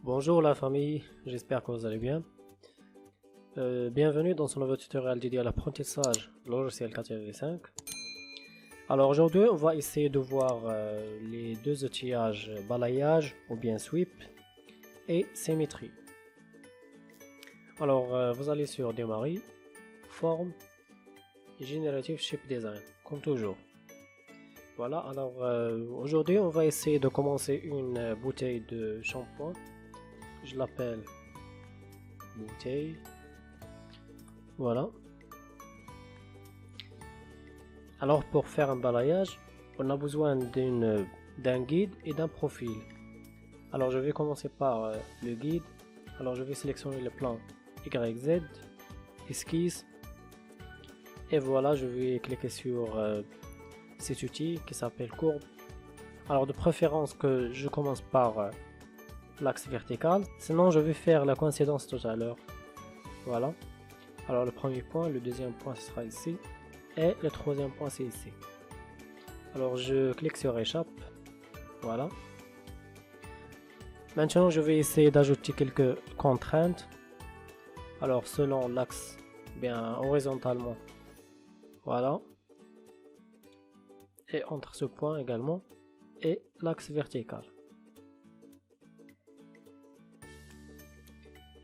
Bonjour la famille, j'espère que vous allez bien. Bienvenue dans ce nouveau tutoriel dédié à l'apprentissage logiciel 4.5. Alors aujourd'hui on va essayer de voir les deux outillages balayage ou bien sweep et symétrie. Alors vous allez sur démarrer, forme, Generative Shape Design comme toujours. Voilà, alors aujourd'hui on va essayer de commencer une bouteille de shampoing. Je l'appelle bouteille. Voilà. Alors pour faire un balayage, on a besoin d'un guide et d'un profil. Alors je vais commencer par le guide. Alors je vais sélectionner le plan YZ, esquisse. Et voilà, je vais cliquer sur cet outil qui s'appelle courbe. Alors de préférence que je commence par l'axe vertical, sinon je vais faire la coïncidence tout à l'heure. Voilà. Alors le premier point, le deuxième point ce sera ici et le troisième point c'est ici. Alors je clique sur échappe. Voilà. Maintenant je vais essayer d'ajouter quelques contraintes. Alors selon l'axe, bien horizontalement. Voilà. Et entre ce point également et l'axe vertical.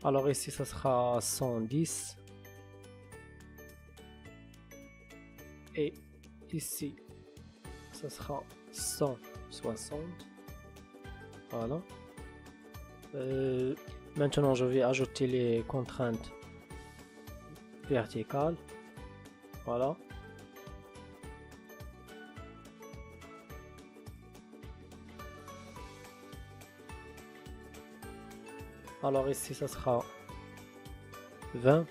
Alors ici ça sera 110 et ici ça sera 160. Voilà. Maintenant je vais ajouter les contraintes verticales. Voilà. Alors ici ça sera 20,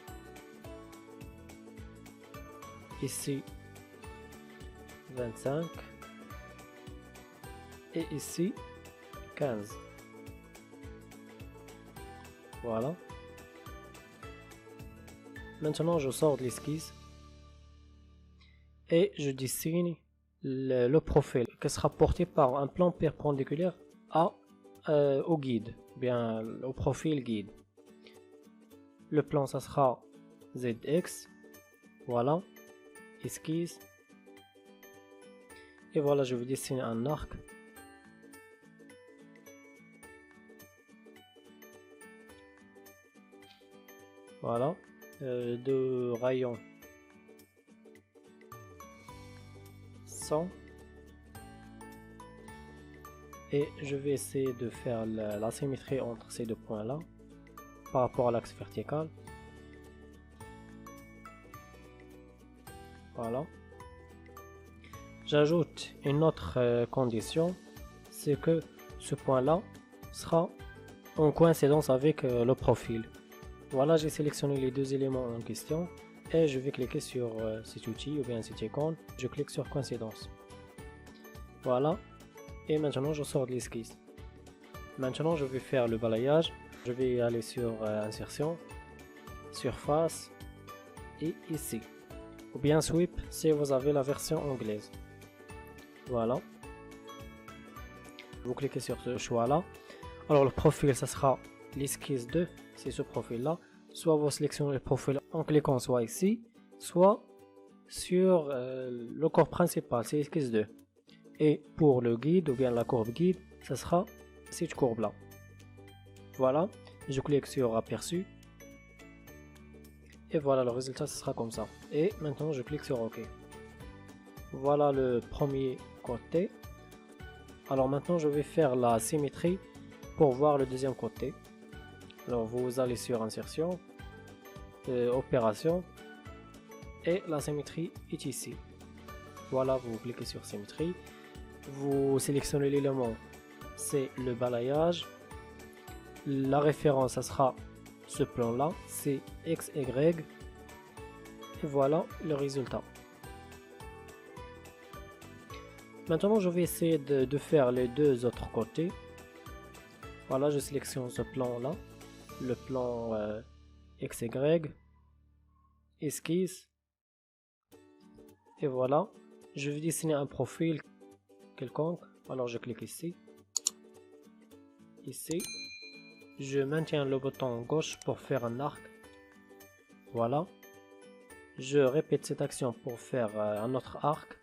ici 25 et ici 15. Voilà. Maintenant je sors de l'esquisse et je dessine le profil qui sera porté par un plan perpendiculaire au guide, bien au profil guide. Le plan ça sera ZX, voilà, esquisse, et voilà je vais dessiner un arc. Voilà, de rayon 100. Et je vais essayer de faire la symétrie entre ces deux points là par rapport à l'axe vertical. Voilà. J'ajoute une autre condition, c'est que ce point là sera en coïncidence avec le profil. Voilà, j'ai sélectionné les deux éléments en question et je vais cliquer sur cet outil ou bien cette icône. Je clique sur coïncidence. Voilà. Et maintenant je sors de l'esquisse. Maintenant je vais faire le balayage. Je vais aller sur insertion, surface et ici. Ou bien sweep si vous avez la version anglaise. Voilà. Vous cliquez sur ce choix là. Alors le profil ça sera l'esquisse 2, c'est ce profil là. Soit vous sélectionnez le profil en cliquant soit ici, soit sur le corps principal, c'est esquisse 2. Et pour le guide ou bien la courbe guide, ça sera cette courbe là. Voilà, je clique sur aperçu. Et voilà, le résultat ce sera comme ça. Et maintenant je clique sur OK. Voilà le premier côté. Alors maintenant je vais faire la symétrie pour voir le deuxième côté. Alors vous allez sur insertion, opération, et la symétrie est ici. Voilà, vous cliquez sur symétrie. Vous sélectionnez l'élément, c'est le balayage. La référence, ça sera ce plan là, c'est XY. Et voilà le résultat. Maintenant, je vais essayer de faire les deux autres côtés. Voilà, je sélectionne ce plan là, le plan XY, esquisse. Et voilà, je vais dessiner un profil quelconque. Alors je clique ici, je maintiens le bouton gauche pour faire un arc. Voilà. Je répète cette action pour faire un autre arc.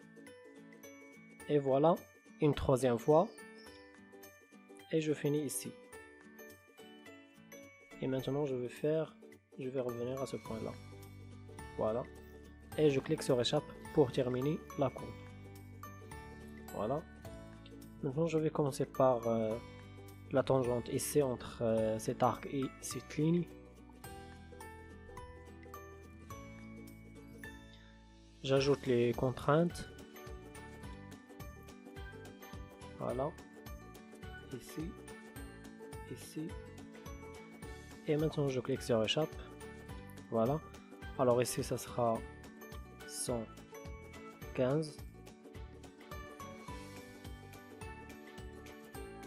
Et voilà, une troisième fois. Et je finis ici. Et maintenant je vais revenir à ce point là. Voilà. Et je clique sur échappe pour terminer la courbe. Voilà. Maintenant je vais commencer par la tangente ici entre cet arc et cette ligne. J'ajoute les contraintes. Voilà. Ici. Ici. Et maintenant je clique sur échappe. Voilà. Alors ici ça sera 115.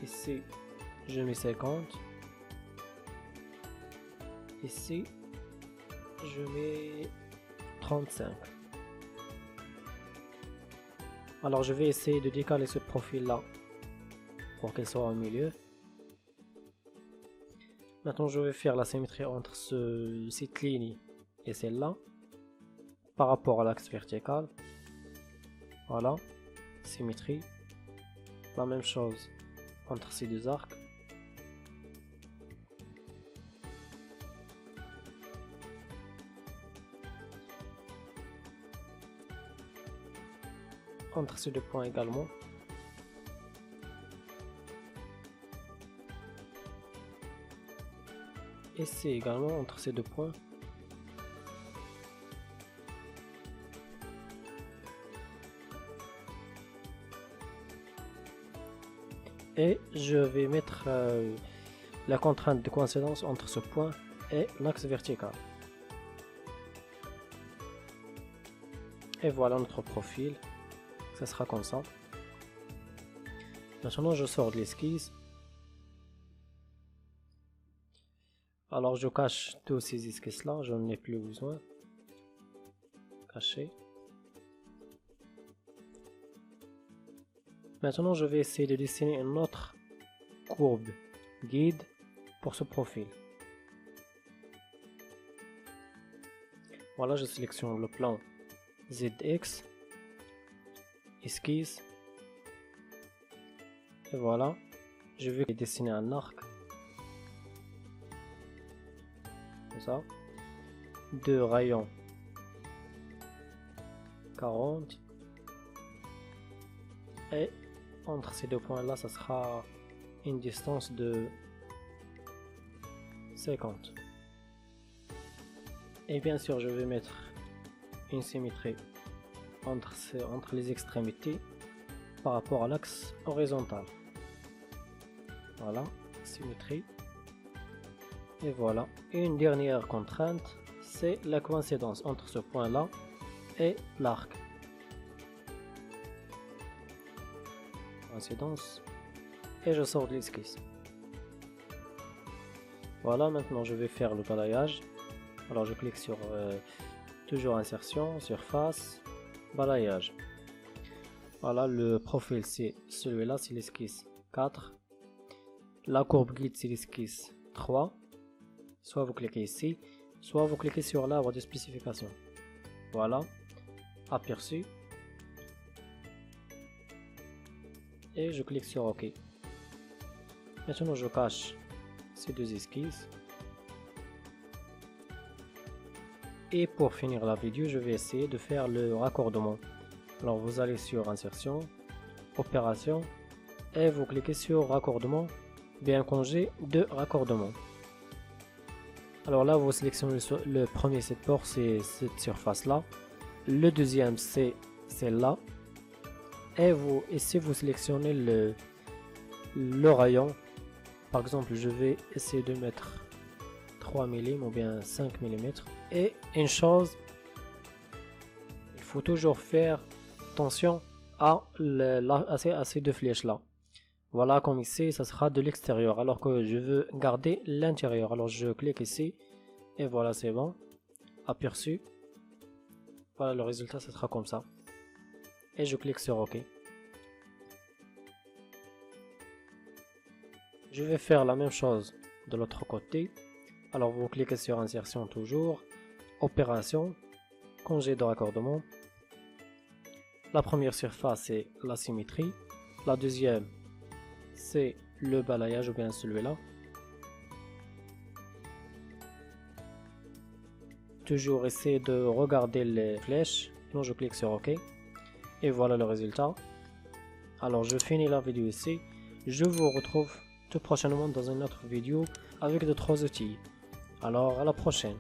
Ici je mets 50. Ici je mets 35. Alors je vais essayer de décaler ce profil là pour qu'il soit au milieu. Maintenant je vais faire la symétrie entre cette ligne et celle-là par rapport à l'axe vertical. Voilà, symétrie. La même chose entre ces deux arcs. Entre ces deux points également. Et c'est également entre ces deux points. Et je vais mettre la contrainte de coïncidence entre ce point et l'axe vertical. Et voilà notre profil. Ça sera comme ça. Maintenant je sors de l'esquisse. Alors je cache tous ces esquisses là, je n'en ai plus besoin. Caché. Maintenant je vais essayer de dessiner une autre courbe guide pour ce profil. Voilà, je sélectionne le plan ZX, esquisse, et voilà, je vais dessiner un arc. Ça, de rayon 40 et entre ces deux points là ça sera une distance de 50. Et bien sûr je vais mettre une symétrie entre les extrémités par rapport à l'axe horizontal. Voilà, symétrie. Et voilà, une dernière contrainte, c'est la coïncidence entre ce point là et l'arc. Coïncidence. Et je sors de l'esquisse. Voilà, maintenant je vais faire le balayage. Alors je clique sur toujours insertion, surface, balayage. Voilà, le profil c'est celui-là, c'est l'esquisse 4. La courbe guide c'est l'esquisse 3. Soit vous cliquez ici, soit vous cliquez sur l'arbre de spécification. Voilà, aperçu. Et je clique sur OK. Maintenant je cache ces deux esquisses. Et pour finir la vidéo, je vais essayer de faire le raccordement. Alors vous allez sur insertion, opération, et vous cliquez sur raccordement, bien congé de raccordement. Alors là vous sélectionnez le premier support, c'est cette surface là, le deuxième c'est celle-là, et ici vous sélectionnez le rayon. Par exemple je vais essayer de mettre 3 mm ou bien 5 mm. Et une chose, il faut toujours faire attention à ces deux flèches là. Voilà, comme ici ça sera de l'extérieur alors que je veux garder l'intérieur. Alors je clique ici et voilà, c'est bon, aperçu. Voilà, le résultat ça sera comme ça et je clique sur OK. Je vais faire la même chose de l'autre côté. Alors vous cliquez sur insertion toujours, opération, congé de raccordement. La première surface c'est la symétrie, la deuxième c'est le balayage ou bien celui-là. Toujours essayer de regarder les flèches, donc je clique sur OK et voilà le résultat. Alors je finis la vidéo ici, je vous retrouve tout prochainement dans une autre vidéo avec d'autres outils. Alors à la prochaine.